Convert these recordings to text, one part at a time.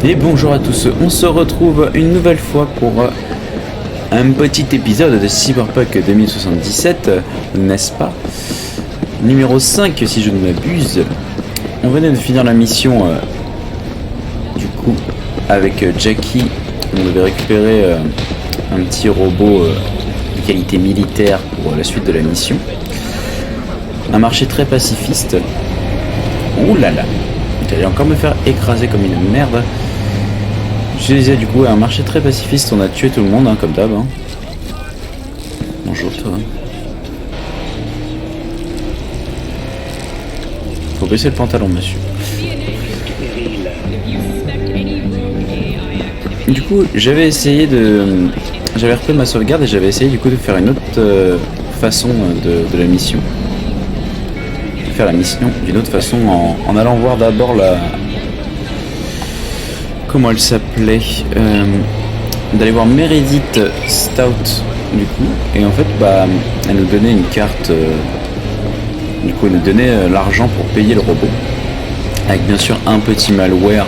Et bonjour à tous, on se retrouve une nouvelle fois pour un petit épisode de Cyberpunk 2077, n'est-ce pas? Numéro 5 si je ne m'abuse. On venait de finir la mission du coup avec Jackie. On devait récupérer un petit robot de qualité militaire pour la suite de la mission. Un marché très pacifiste. Ouh là là, j'allais encore me faire écraser comme une merde. Je disais du coup, un marché très pacifiste, on a tué tout le monde, hein, comme d'hab. Hein. Bonjour toi. Faut baisser le pantalon, monsieur. Du coup, j'avais essayé de... J'avais repris ma sauvegarde et j'avais essayé du coup de faire une autre façon de la mission. Faire la mission d'une autre façon en allant voir d'abord la... Comment elle s'appelait d'aller voir Meredith Stout du coup, et en fait bah elle nous donnait une carte du coup elle nous donnait l'argent pour payer le robot, avec bien sûr un petit malware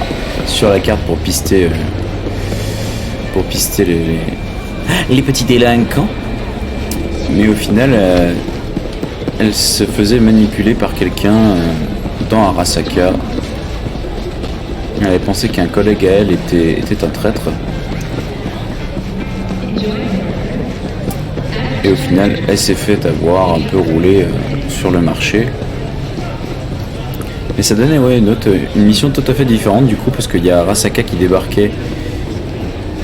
sur la carte pour pister les petits délinquants, mais au final elle se faisait manipuler par quelqu'un dans Arasaka. Elle avait pensé qu'un collègue à elle était un traître. Et au final, elle s'est fait avoir un peu roulé sur le marché. Mais ça donnait ouais, une mission tout à fait différente du coup, parce qu'il y a Arasaka qui débarquait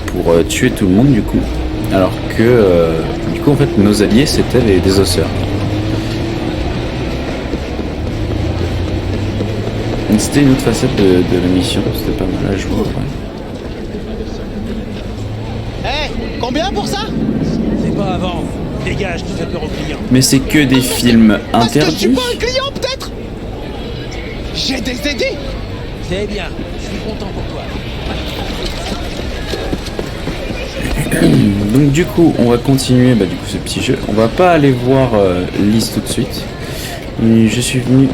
pour tuer tout le monde du coup. Alors que du coup en fait nos alliés c'était les désosseurs. C'était une autre facette de la mission, c'était pas mal à jouer. Hey, combien pour ça? C'est pas avant. Dégage, tu fais peur aux clients. Mais c'est que des films interdits. Parce que je suis pas un client, peut-être? J'ai des idées. C'est bien, je suis content pour toi. Donc du coup, on va continuer du coup ce petit jeu. On va pas aller voir Lise tout de suite. Je suis venu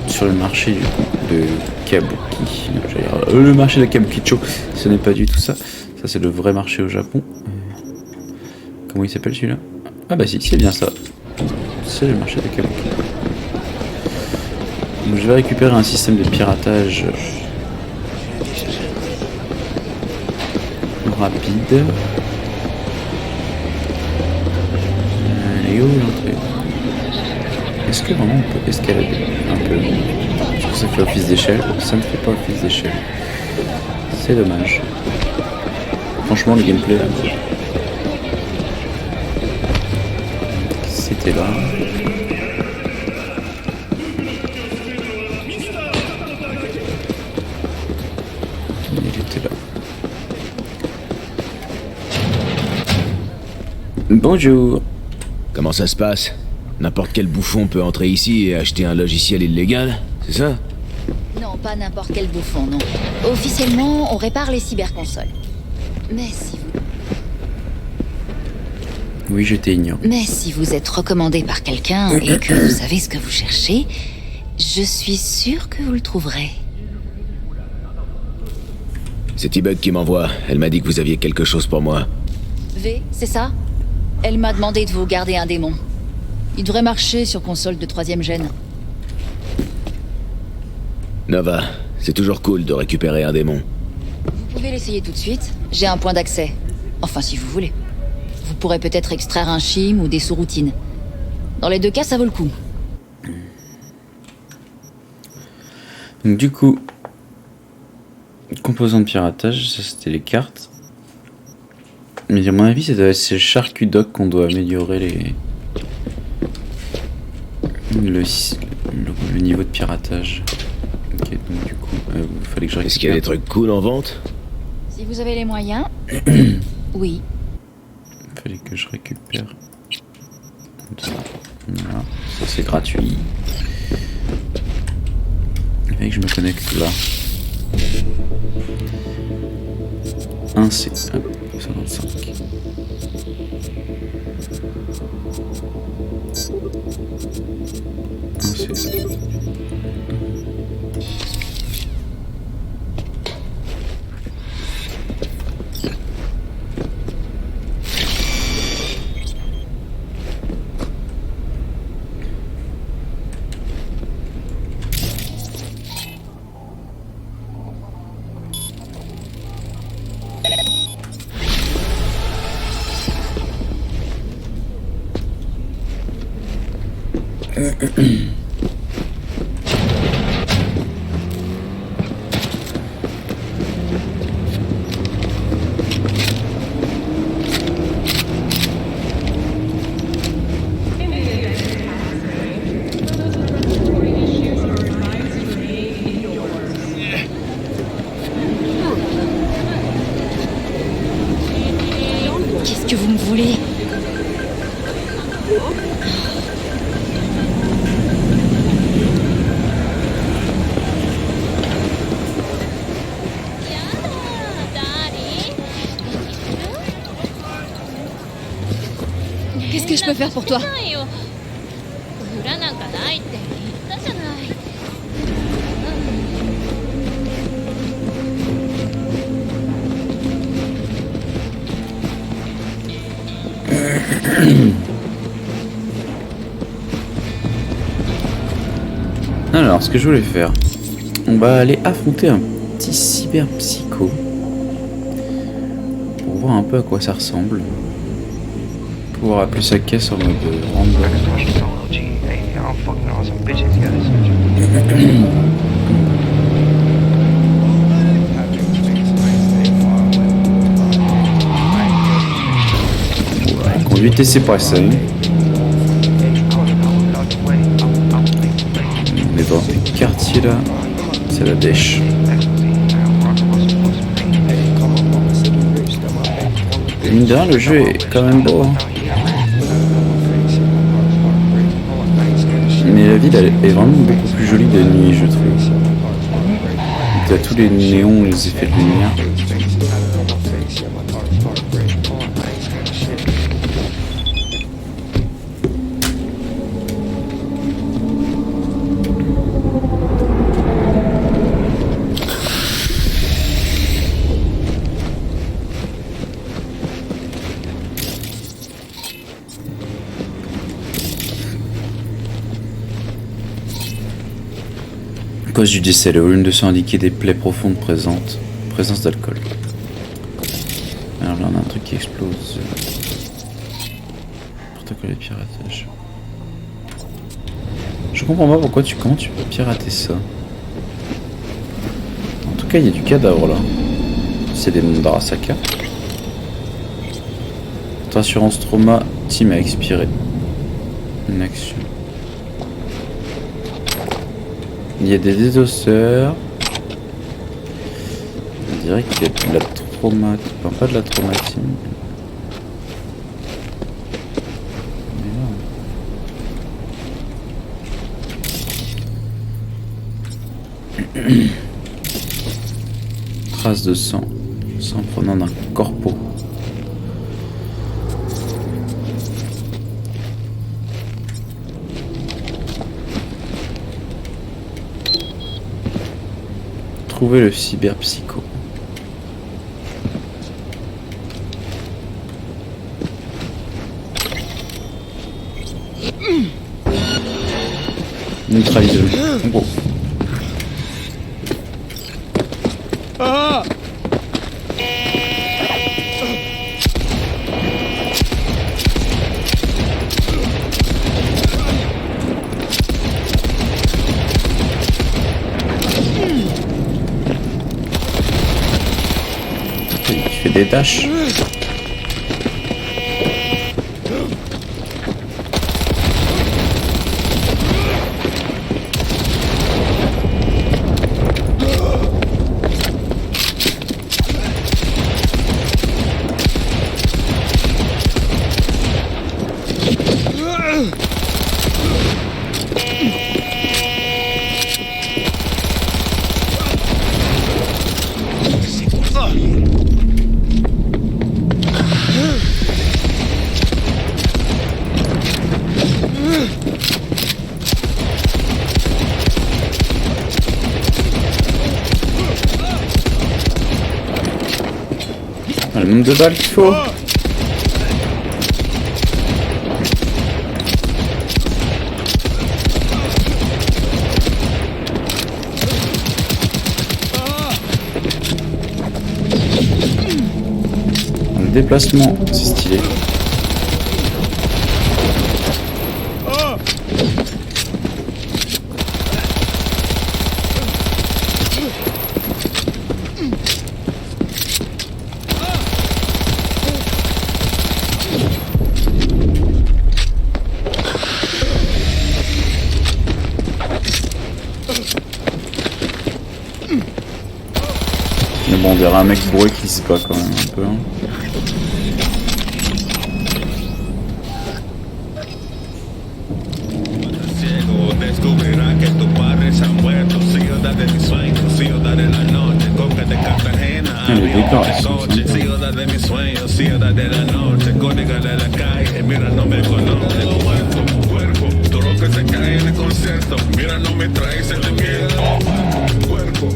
sur le marché du coup de Kabuki. Non, le marché de Kabukicho, ce n'est pas du tout ça. Ça c'est le vrai marché au Japon. Comment il s'appelle celui-là? Ah bah si, c'est bien ça. C'est le marché de Kabuki. Donc je vais récupérer un système de piratage rapide. Et où l'entrée? Est-ce que vraiment on peut escalader un peu? Est-ce que ça fait office d'échelle? Ça ne fait pas office d'échelle. C'est dommage. Franchement le gameplay là. C'était là. Il était là. Bonjour. Comment ça se passe? N'importe quel bouffon peut entrer ici et acheter un logiciel illégal, c'est ça? Non, pas n'importe quel bouffon, non. Officiellement, on répare les cyberconsoles. Mais si vous... Oui, je t'ignore. Mais si vous êtes recommandé par quelqu'un et que vous savez ce que vous cherchez, je suis sûre que vous le trouverez. C'est T-Bug qui m'envoie. Elle m'a dit que vous aviez quelque chose pour moi. V, c'est ça? Elle m'a demandé de vous garder un démon. Il devrait marcher sur console de 3ème gène. Nova, c'est toujours cool de récupérer un démon. Vous pouvez l'essayer tout de suite. J'ai un point d'accès. Enfin, si vous voulez. Vous pourrez peut-être extraire un chim ou des sous-routines. Dans les deux cas, ça vaut le coup. Donc du coup, composants de piratage, ça c'était les cartes. Mais à mon avis, c'est le Charcudoc qu'on doit améliorer le niveau de piratage. Ok, donc du coup, il fallait que je récupère. Est-ce qu'il y a des trucs cool en vente? Si vous avez les moyens, oui. Il fallait que je récupère. Comme ça. Voilà. Ça c'est gratuit. Il fallait que je me connecte là. 1C. Hop, 55. Qu'est-ce que vous me voulez? Qu'est-ce que je peux faire pour toi? Alors, ce que je voulais faire, on va aller affronter un petit cyberpsycho pour voir un peu à quoi ça ressemble. Pouvoir appeler sa caisse en mode random. Conduite et c'est pas ça. On est dans un quartier là, c'est la dèche. Et mine de rien, le jeu est quand même beau. Hein. Mais la ville elle est vraiment beaucoup plus jolie de nuit, je trouve. T'as tous les néons, les effets de lumière. À cause du décès, le volume de sang indiquait des plaies profondes présence d'alcool. Alors là on a un truc qui explose. Protocole de piratage. Je comprends pas comment tu peux pirater ça. En tout cas il y a du cadavre là. C'est des noms d'Arasaka. Votre assurance trauma team a expiré. Une action. Il y a des désosseurs. On dirait qu'il y a de la trauma. Enfin, pas de la traumatine. Traces de sang. Sang provenant d'un corpo. Trouver le cyberpsycho. Neutraliser. Bon. Tu fais des tâches. Le nombre de balles qu'il faut. Le déplacement, c'est stylé. on dirait un mec bourré qui se bat quand même un peu. Hein. Descubrirá que tus padres han muerto, ciudad de mis sueños, ciudad de la noche, coca de Cartagena, coche, ciudad de mis sueños, ciudad de la noche, código de la calle, mira no me conoce, cuerpo, todo lo que se cae en el concierto, mira no me traes el de miedo, cuerpo.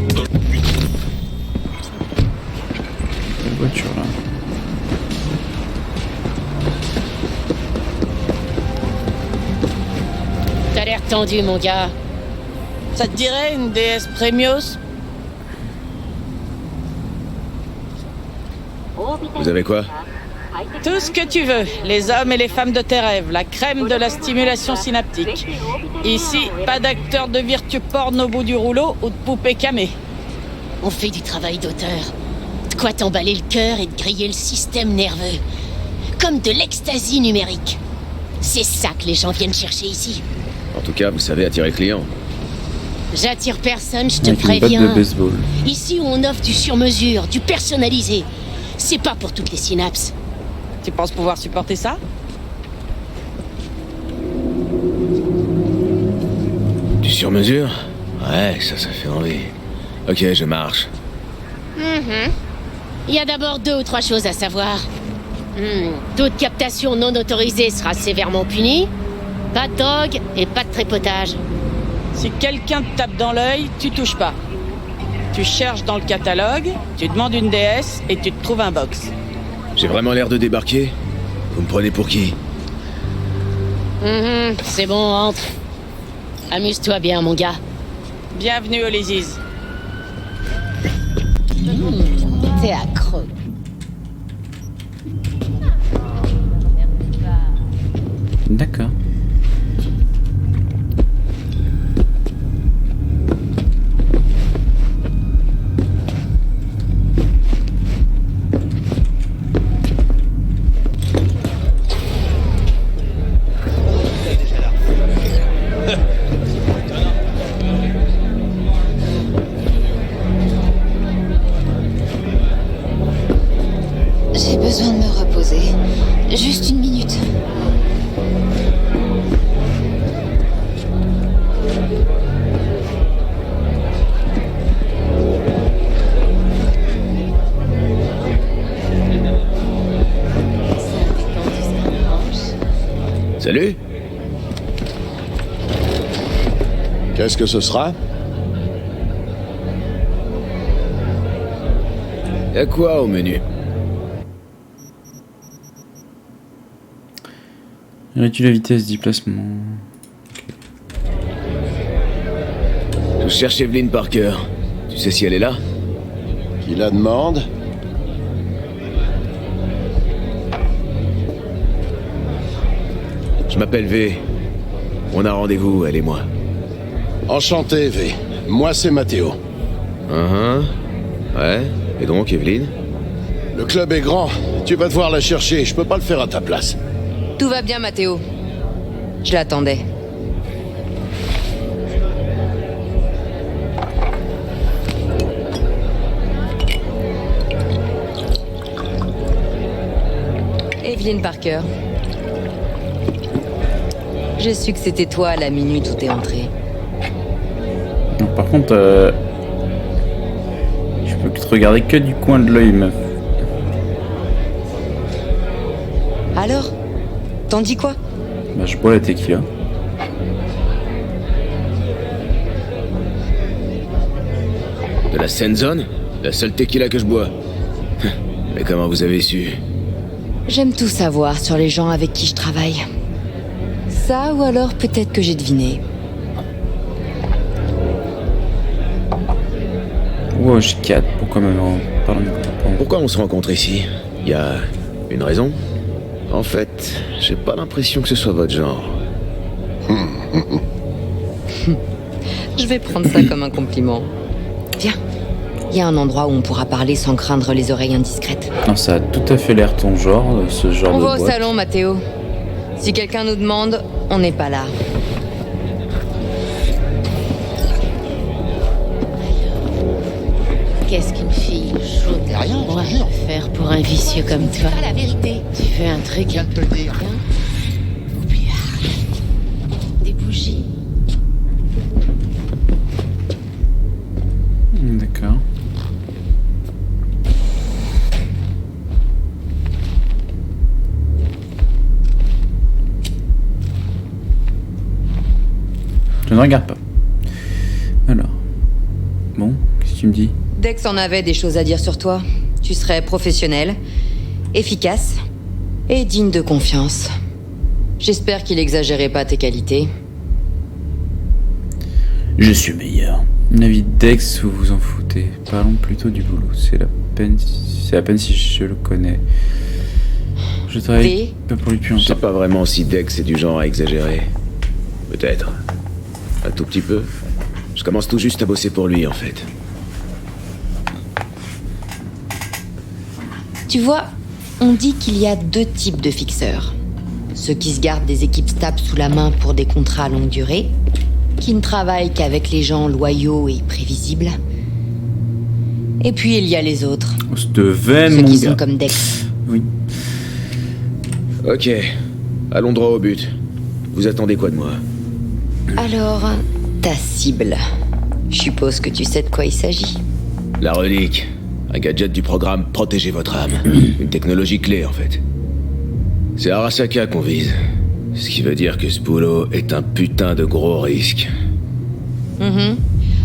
Quelle voiture là? T'as l'air tendu, mon gars. Ça te dirait une déesse Premios? Vous avez quoi? Tout ce que tu veux. Les hommes et les femmes de tes rêves. La crème de la stimulation synaptique. Ici, pas d'acteurs de virtu porn au bout du rouleau ou de poupées camées. On fait du travail d'auteur. De quoi t'emballer le cœur et de griller le système nerveux. Comme de l'ecstasy numérique. C'est ça que les gens viennent chercher ici. En tout cas, vous savez attirer le client. J'attire personne, je te Avec une batte préviens. de baseball. Ici où on offre du sur-mesure, du personnalisé. C'est pas pour toutes les synapses. Tu penses pouvoir supporter ça? Du sur-mesure? Ouais, ça fait envie. Ok, je marche. Il y a d'abord 2 ou 3 choses à savoir. Toute captation non autorisée sera sévèrement punie. Pas de drogue et pas de trépotage. Si quelqu'un te tape dans l'œil, tu touches pas. Tu cherches dans le catalogue, tu demandes une déesse et tu te trouves un box. J'ai vraiment l'air de débarquer? Vous me prenez pour qui? C'est bon, entre. Amuse-toi bien, mon gars. Bienvenue au Liziz. T'es accro. D'accord. J'ai besoin de me reposer. Juste une minute. Salut? Qu'est-ce que ce sera? Y'a quoi au menu? Réduis la vitesse de déplacement. Je cherche Evelyn Parker. Tu sais si elle est là? Qui la demande? Je m'appelle V. On a rendez-vous, elle et moi. Enchanté, V. Moi, c'est Mathéo. Ouais. Et donc, Evelyn? Le club est grand. Tu vas devoir la chercher. Je peux pas le faire à ta place. Tout va bien, Mathéo. Je l'attendais. Evelyn Parker. J'ai su que c'était toi à la minute où t'es entré. Non, par contre, je peux te regarder que du coin de l'œil, meuf. Alors? T'en dis quoi? Bah, je bois la tequila. De la Senzone? La seule tequila que je bois. Mais comment vous avez su? J'aime tout savoir sur les gens avec qui je travaille. Ça, ou alors peut-être que j'ai deviné. Wow, j'ai 4. Pourquoi même pardon. Pourquoi on se rencontre ici? Y a une raison? En fait, j'ai pas l'impression que ce soit votre genre. Je vais prendre ça comme un compliment. Viens. Il y a un endroit où on pourra parler sans craindre les oreilles indiscrètes. Non, ça a tout à fait l'air ton genre, ce genre On de va au boîte. salon, Mathéo. Si quelqu'un nous demande, on n'est pas là. Qu'est-ce qu'une fille joue promets rien, je Ouais, te jure. faire pour un vicieux comme toi. Pas la vérité. Tu fais un truc Je viens de te le dire. ou puis arrête. Des bougies. D'accord. Je ne regarde pas. Alors. Bon, qu'est-ce que tu me dis? Dex en avait des choses à dire sur toi. Tu serais professionnel, efficace et digne de confiance. J'espère qu'il exagérait pas tes qualités. Je suis meilleur. L'avis de Dex, vous vous en foutez. Parlons plutôt du boulot. C'est à peine si je le connais. Je travaille pas pour lui depuis Je sais longtemps. pas vraiment si Dex est du genre à exagérer. Peut-être. Un tout petit peu. Je commence tout juste à bosser pour lui, en fait. Tu vois, on dit qu'il y a deux types de fixeurs. Ceux qui se gardent des équipes stables sous la main pour des contrats à longue durée, qui ne travaillent qu'avec les gens loyaux et prévisibles. Et puis il y a les autres, On se veine, ceux mon qui gars. sont comme Dex. Oui. Ok. Allons droit au but. Vous attendez quoi de moi? Alors, ta cible. Je suppose que tu sais de quoi il s'agit. La relique. Un gadget du programme Protégez votre âme. Une technologie clé, en fait. C'est Arasaka qu'on vise. Ce qui veut dire que ce boulot est un putain de gros risque.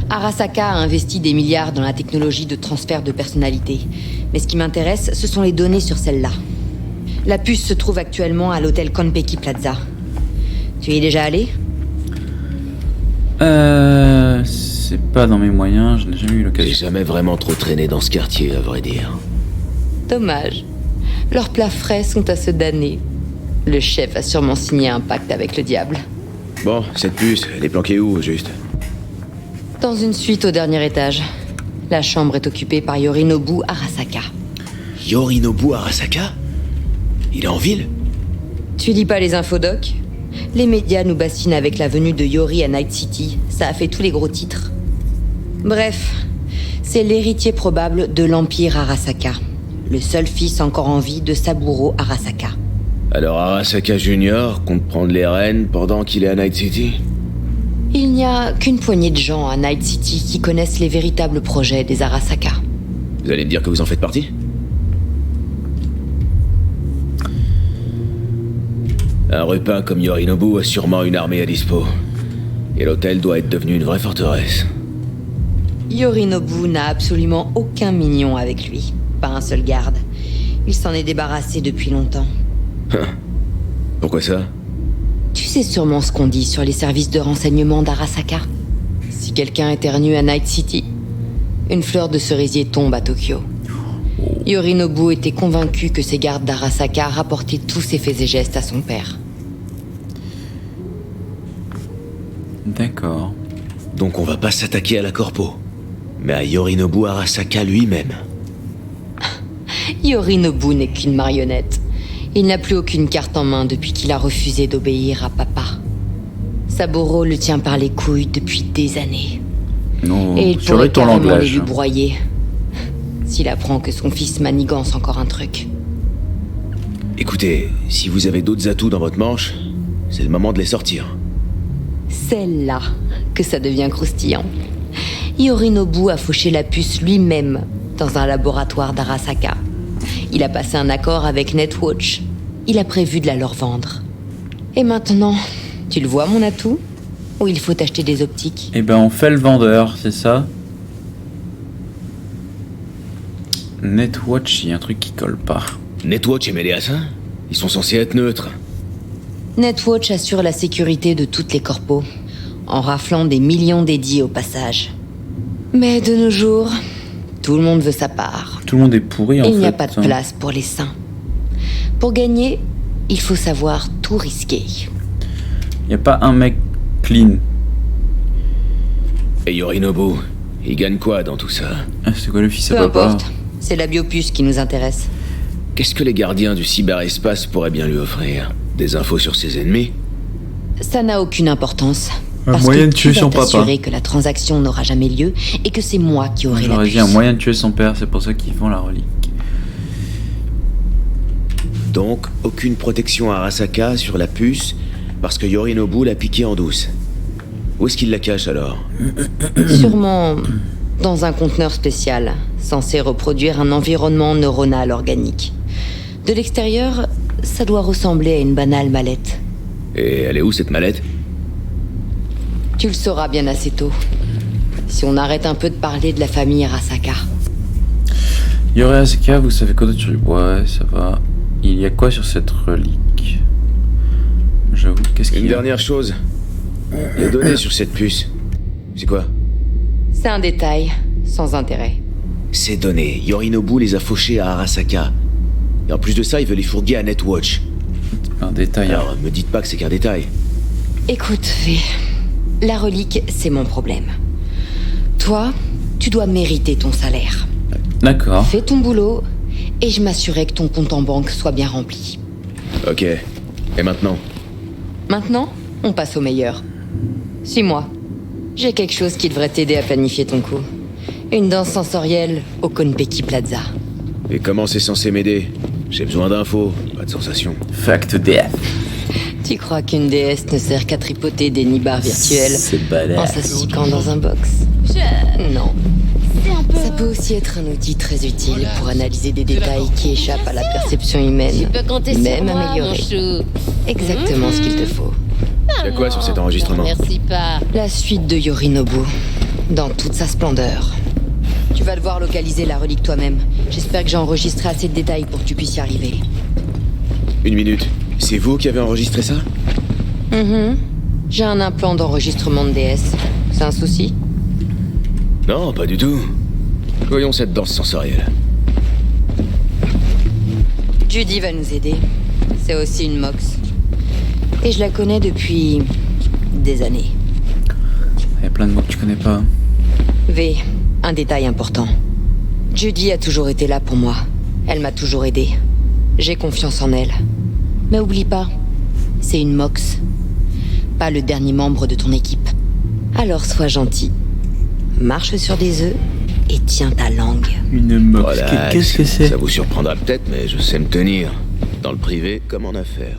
Arasaka a investi des milliards dans la technologie de transfert de personnalité. Mais ce qui m'intéresse, ce sont les données sur celle-là. La puce se trouve actuellement à l'hôtel Konpeki Plaza. Tu y es déjà allé? C'est pas dans mes moyens, je n'ai jamais eu J'ai l'occasion. jamais vraiment trop traîné dans ce quartier, à vrai dire. Dommage. Leurs plats frais sont à se damner. Le chef a sûrement signé un pacte avec le diable. Bon, cette puce, elle est planquée où, au juste? Dans une suite au dernier étage. La chambre est occupée par Yorinobu Arasaka. Yorinobu Arasaka? Il est en ville? Tu lis pas les infodocs? Les médias nous bassinent avec la venue de Yori à Night City. Ça a fait tous les gros titres. Bref, c'est l'héritier probable de l'Empire Arasaka. Le seul fils encore en vie de Saburo Arasaka. Alors Arasaka Junior compte prendre les rênes pendant qu'il est à Night City? Il n'y a qu'une poignée de gens à Night City qui connaissent les véritables projets des Arasaka. Vous allez me dire que vous en faites partie? Un repas comme Yorinobu a sûrement une armée à dispo. Et l'hôtel doit être devenu une vraie forteresse. Yorinobu n'a absolument aucun mignon avec lui. Pas un seul garde. Il s'en est débarrassé depuis longtemps. Pourquoi ça? Tu sais sûrement ce qu'on dit sur les services de renseignement d'Arasaka. Si quelqu'un éternue à Night City, une fleur de cerisier tombe à Tokyo. Yorinobu était convaincu que ses gardes d'Arasaka rapportaient tous ses faits et gestes à son père. D'accord. Donc on va pas s'attaquer à la corpo, mais à Yorinobu Arasaka lui-même. Yorinobu n'est qu'une marionnette. Il n'a plus aucune carte en main depuis qu'il a refusé d'obéir à papa. Saburo le tient par les couilles depuis des années. Non, Et il sur pourrait le ton carrément les langage. lui broyer. S'il apprend que son fils manigance encore un truc. Écoutez, si vous avez d'autres atouts dans votre manche, c'est le moment de les sortir. C'est là que ça devient croustillant. Yorinobu a fauché la puce lui-même dans un laboratoire d'Arasaka. Il a passé un accord avec Netwatch. Il a prévu de la leur vendre. Et maintenant, tu le vois mon atout? Ou il faut acheter des optiques? Eh ben on fait le vendeur, c'est ça? Netwatch, il y a un truc qui colle pas. Netwatch et Méléas, ils sont censés être neutres. Netwatch assure la sécurité de toutes les corpos, en raflant des millions dédiés au passage. Mais de nos jours, tout le monde veut sa part. Tout le monde est pourri en fait. Il n'y a pas de hein. place pour les saints. Pour gagner, il faut savoir tout risquer. Il n'y a pas un mec clean. Et Yorinobu, il gagne quoi dans tout ça? Ah, c'est quoi le fils à Peu papa? importe, c'est la biopuce qui nous intéresse. Qu'est-ce que les gardiens du cyberespace pourraient bien lui offrir? Des infos sur ses ennemis? Ça n'a aucune importance. Un Parce moyen que de tuer tu son vas papa. t'assurer que la transaction n'aura jamais lieu et que c'est moi qui aurai la J'aurais puce. dit un moyen de tuer son père, c'est pour ça qu'ils font la relique. Donc, aucune protection à Arasaka sur la puce, parce que Yorinobu l'a piqué en douce. Où est-ce qu'il la cache alors? Sûrement dans un conteneur spécial, censé reproduire un environnement neuronal organique. De l'extérieur, ça doit ressembler à une banale mallette. Et elle est où cette mallette? Tu le sauras bien assez tôt. Si on arrête un peu de parler de la famille Arasaka. Yorasaka, vous savez quoi d'autre sur lui? Ouais, ça va. Il y a quoi sur cette relique? J'avoue, qu'est-ce qu'il Une y a? dernière chose. Les données sur cette puce. C'est quoi? C'est un détail, sans intérêt. Ces données, Yorinobu les a fauchées à Arasaka. Et en plus de ça, il veut les fourguer à Netwatch. Un détail. Alors, me dites pas que c'est qu'un détail. Écoute, V, la relique, c'est mon problème. Toi, tu dois mériter ton salaire. D'accord. Fais ton boulot, et je m'assurerai que ton compte en banque soit bien rempli. Ok. Et maintenant? Maintenant, on passe au meilleur. Suis-moi. J'ai quelque chose qui devrait t'aider à planifier ton coup. Une danse sensorielle au Konpeki Plaza. Et comment c'est censé m'aider? J'ai besoin d'infos, pas de sensations. Fact death. Tu crois qu'une déesse ne sert qu'à tripoter des nibards virtuels C'est en badass. s'astiquant dans un box? Non. Ça peut aussi être un outil très utile pour analyser des détails qui échappent à la perception humaine. Tu peux compter sur Même moi, mon améliorée. chou. Exactement ce qu'il te faut. Y'a quoi sur cet enregistrement? Merci pas. La suite de Yorinobu, dans toute sa splendeur. Tu vas devoir localiser la relique toi-même. J'espère que j'ai enregistré assez de détails pour que tu puisses y arriver. Une minute. C'est vous qui avez enregistré ça? J'ai un implant d'enregistrement de DS. C'est un souci? Non, pas du tout. Voyons cette danse sensorielle. Judy va nous aider. C'est aussi une mox. Et je la connais depuis des années. Il y a plein de mots que tu connais pas. V, un détail important. Judy a toujours été là pour moi. Elle m'a toujours aidé. J'ai confiance en elle. Mais oublie pas, c'est une mox. Pas le dernier membre de ton équipe. Alors sois gentil. Marche sur des œufs et tiens ta langue. Une mox. Voilà, Qu'est-ce que c'est? Ça vous surprendra peut-être, mais je sais me tenir. Dans le privé comme en affaires.